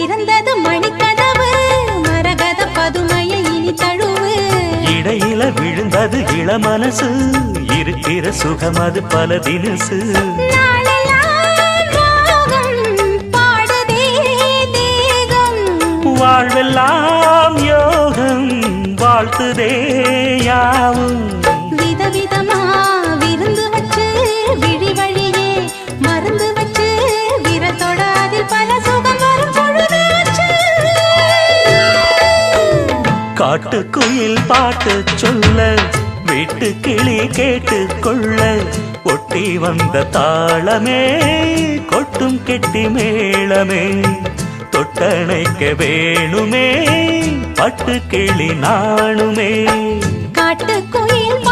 திறந்தது மணிக்கதவு மரகத பதுமையை இனி தழுவு இடையில விழுந்தது இளமனசு இருக்கிற சுகம் அது பல தினசு வாழ்வெல்லாம் யோகம் வாழ்த்துதே யாவும் விதவிதமா விருந்து வச்சு விழி வழியே மருந்து வச்சு விரத்தோட அதில் பல சுகம் வரும் பொழுதாச்சு காட்டுக்குயில் பாட்டு சொல்ல வீட்டு கிளி கேட்டு கொள்ள ஒட்டி வந்த தாளமே கொட்டும் கெட்டி மேளமே தொட்டணைக்க வேணுமே பட்டு கிளி நாணுமே காட்டுக்குயில்